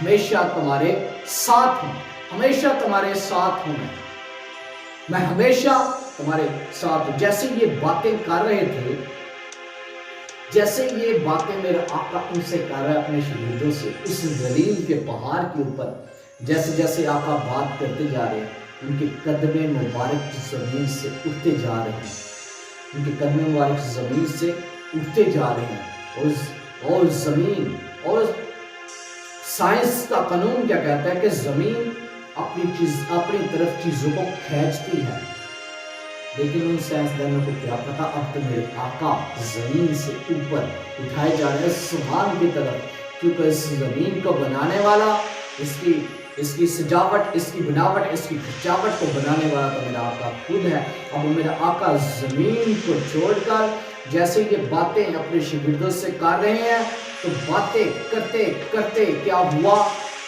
ہمیشہ تمہارے ساتھ ہوں، ہمیشہ تمہارے ساتھ ہوں میں ہمیشہ تمہارے ساتھ ہوں۔ جیسے یہ باتیں کر رہے تھے، جیسے یہ باتیں میرا آقا ان سے کر رہا ہے اپنے شاگردوں سے، اس ذلیل کے پہاڑ کے اوپر جیسے جیسے آقا بات کرتے جا رہے ہیں، ان کے قدم مبارک زمین سے اٹھتے جا رہے ہیں، ان کے قدم مبارک زمین سے اٹھتے جا رہے ہیں، اور زمین اور سائنس کا قانون کیا کہتا ہے کہ زمین اپنی طرف چیزوں کو کھینچتی ہے، لیکن ان سائنسدانوں کو کیا پتا اب تو میرے آقا زمین سے اوپر اٹھائے جا رہے ہیں سبحان کی طرف، کیونکہ اس زمین کو بنانے والا، اس کی سجاوٹ، اس کی بناوٹ، اس کی کھچاوٹ کو بنانے والا تو میرا آقا خود ہے۔ اب میرا آقا زمین کو چھوڑ کر جیسے یہ باتیں اپنے شاگردوں سے کر رہے ہیں، تو باتیں کرتے کرتے کیا ہوا،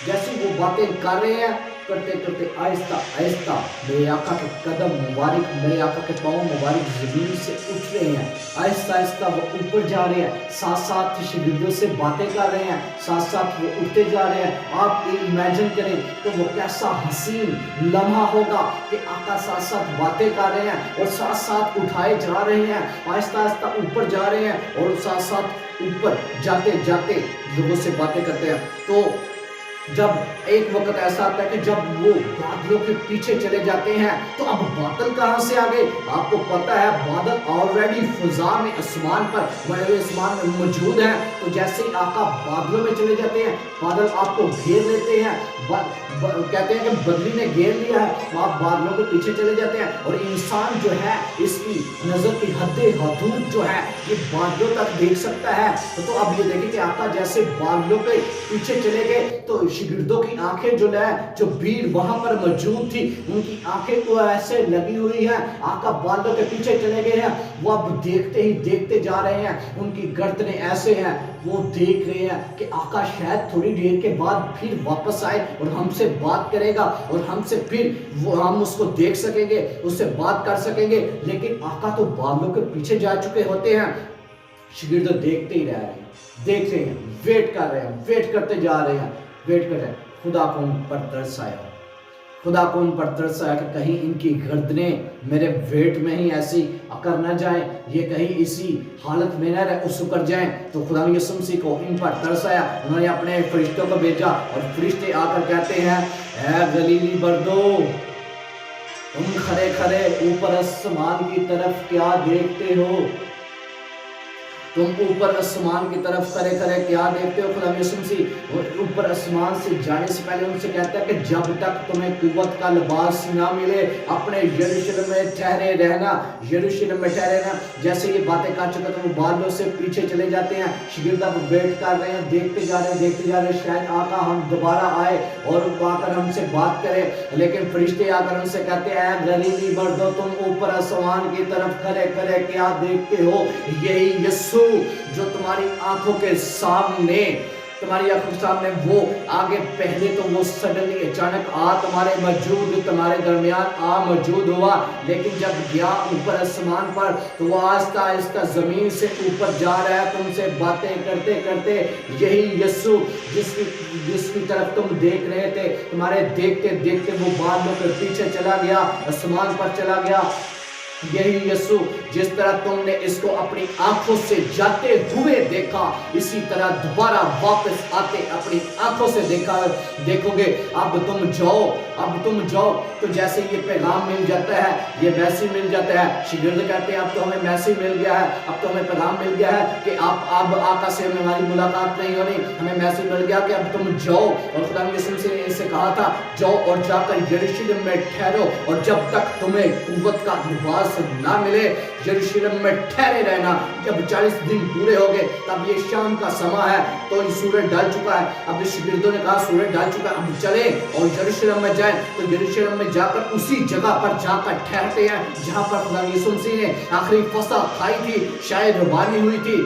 جیسے وہ باتیں کر رہے ہیں کرتے کرتے آہستہ آہستہ میرے آقا کے قدم مبارک، میرے آقا کے پاؤں مبارک زمین سے اٹھ رہے ہیں، آہستہ آہستہ وہ اوپر جا رہے ہیں، ساتھ ساتھ شاگردوں سے باتیں کر رہے ہیں، ساتھ ساتھ وہ اٹھتے جا رہے ہیں۔ آپ یہ امیجن کریں تو وہ کیسا حسین لمحہ ہوگا کہ آقا ساتھ ساتھ باتیں کر رہے ہیں اور ساتھ ساتھ اٹھائے جا رہے ہیں، آہستہ آہستہ اوپر جا رہے ہیں اور ساتھ ساتھ اوپر جاتے جاتے لوگوں سے باتیں کرتے ہیں۔ تو جب ایک وقت ایسا آتا ہے کہ جب وہ بادلوں کے پیچھے چلے جاتے ہیں تو اب بادل کہاں سے آگے، آپ کو پتا ہے بادل آلریڈی فضا میں اسمان پر بڑے اسمان میں موجود ہیں، تو جیسے ہی آقا بادلوں میں چلے جاتے ہیں بادل آپ کو گھیر لیتے ہیں، کہتے ہیں کہ بدلی نے گھیر لیا ہے، آپ بادلوں کے پیچھے چلے جاتے ہیں اور انسان جو ہے اس کی نظر کی حد حدود جو ہے یہ بادلوں تک دیکھ سکتا ہے۔ تو اب یہ دیکھیں کہ آقا جیسے بادلوں کے پیچھے چلے گئے تو شاگردوں کی آنکھیں جو بھیڑ وہاں پر موجود تھی ان کی آنکھیں تو ایسے لگی ہوئی ہیں، آقا بادلوں کے پیچھے چلے گئے ہیں، وہ اب دیکھتے ہی دیکھتے جا رہے ہیں، ان کی گردنیں ایسے ہیں، وہ دیکھ رہے ہیں کہ آقا شاید تھوڑی دیر کے بعد پھر واپس آئے اور ہم سے بات کرے گا اور ہم سے پھر ہم اس کو دیکھ سکیں گے، اس سے بات کر سکیں گے، لیکن آقا تو بادلوں کے پیچھے جا چکے ہوتے ہیں۔ شاگرد دیکھتے ہی رہ رہے ہیں، دیکھ رہے ہیں، ویٹ کر رہے ہیں، ویٹ کرتے جا رہے ہیں، ویٹ کر رہے ہیں۔ خدا کو ان پر ترس آیا، خدا کو ان پر ترس آیا کہ کہیں ان کی گردنیں میرے ویٹ میں ہی ایسی اکڑ نہ جائیں، یہ کہیں اسی حالت میں نہ سکڑ جائیں۔ تو خدا یسوع مسیح کو ان پر ترس آیا، انہوں نے اپنے فرشتوں کو بھیجا اور فرشتے آ کر کہتے ہیں اے گلیلی بردو، تم کھڑے کھڑے اوپر آسمان کی طرف کیا دیکھتے ہو، تم اوپر آسمان کی طرف کھڑے کھڑے کیا دیکھتے ہو۔ خدا یسوع مسیح اوپر آسمان سے جانے سے پہلے ان سے کہتا ہے کہ جب تک تمہیں قوت کا لباس نہ ملے اپنے یروشلم میں ٹھہرے رہنا، یروشلم میں ٹھہرے رہنا۔ جیسے یہ باتیں کر چکے تو وہ بادلوں سے پیچھے چلے جاتے ہیں، شاگرد اب ویٹ کر رہے ہیں، دیکھتے جا رہے ہیں، دیکھتے جا رہے ہیں شاید آقا ہم دوبارہ آئے اور آ کر ہم سے بات کرے، لیکن فرشتے آ کر ان سے کہتے ہیں اے گلیلی مردو، تم اوپر آسمان کی طرف کھڑے کھڑے کیا دیکھتے ہو، یہی یسوع جو تمہاری آنکھوں کے سامنے، تمہاری آنکھوں کے سامنے وہ آگے پہلے تو وہ سڈنلی اچانک تمہارے درمیان موجود ہوا، لیکن جب گیا اوپر آسمان پر تو وہ آہستہ آہستہ زمین سے اوپر جا رہا ہے تم سے باتیں کرتے کرتے۔ یہی یسوع جس کی طرف تم دیکھ رہے تھے، تمہارے دیکھتے دیکھتے وہ بادلوں کے پیچھے چلا گیا، آسمان پر چلا گیا۔ یہی یسوع جس طرح تم نے اس کو اپنی آنکھوں سے جاتے ہوئے دیکھا، اسی طرح دوبارہ واپس آتے اپنی آنکھوں سے دیکھو گے۔ اب تم جاؤ تو جیسے یہ پیغام مل جاتا ہے، یہ میسج مل جاتا ہے، شاگرد کہتے ہیں اب تو ہمیں میسج مل گیا ہے، اب تو ہمیں پیغام مل گیا ہے کہ اب آقا سے ہماری ملاقات نہیں ہونی، ہمیں میسج مل گیا کہ اب تم جاؤ، اور خدا یسوع نے اسے کہا تھا جاؤ اور جا کر یروشلم میں ٹھہرو، اور جب تک تمہیں قوت کا لباس نہ ملے یروشلم میں ٹھہرے رہنا۔ جب 40 دن پورے ہو گئے تب یہ شام کا سما ہے، تو سورج ڈھل چکا ہے، اب شاگردوں نے کہا سورج ڈھل چکا ہے، اب چلیں اور یروشلم میں جائیں۔ تو یروشلم میں جا کر اسی جگہ پر جا کر ٹھہرتے ہیں جہاں پر خدا یسوع مسیح نے آخری فصح کھائی تھی، شاید ربانی ہوئی تھی،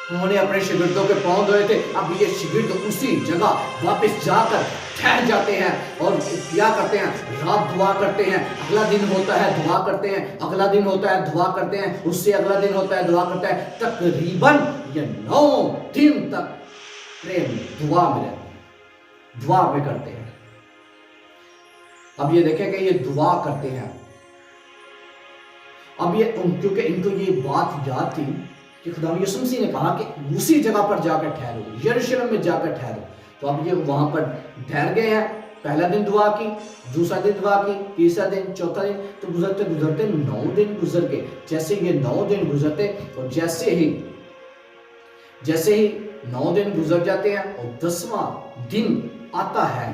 انہوں نے اپنے شاگردوں کے پاؤں دھوئے تھے۔ اب یہ شاگرد اسی جگہ واپس جا کر ٹھہر جاتے ہیں اور کیا کرتے ہیں، رات دعا کرتے ہیں، اگلا دن ہوتا ہے دعا کرتے ہیں، اگلا دن ہوتا ہے دعا کرتے ہیں، اس سے اگلا دن ہوتا ہے دعا کرتے ہیں، تقریباً یہ 9 دن تک پریم دعا میں رہتے ہیں، دعا میں کرتے ہیں. اب یہ دیکھیں کہ یہ دعا کرتے ہیں. اب یہ کیونکہ ان کو یہ بات یاد تھی کہ خدا یسوع مسیح نے کہا کہ اسی جگہ پر جا کر ٹھہرو، یروشلم میں جا کر ٹھہرو. تو اب یہ وہاں پر ٹھہر گئے ہیں. پہلا دن دعا کی، دوسرا دن دعا کی، تیسرا دن، چوتھا دن. تو گزرتے گزرتے 9 دن گزر گئے. جیسے یہ 9 دن گزرتے اور جیسے ہی 9 دن گزر جاتے ہیں اور 10واں دن آتا ہے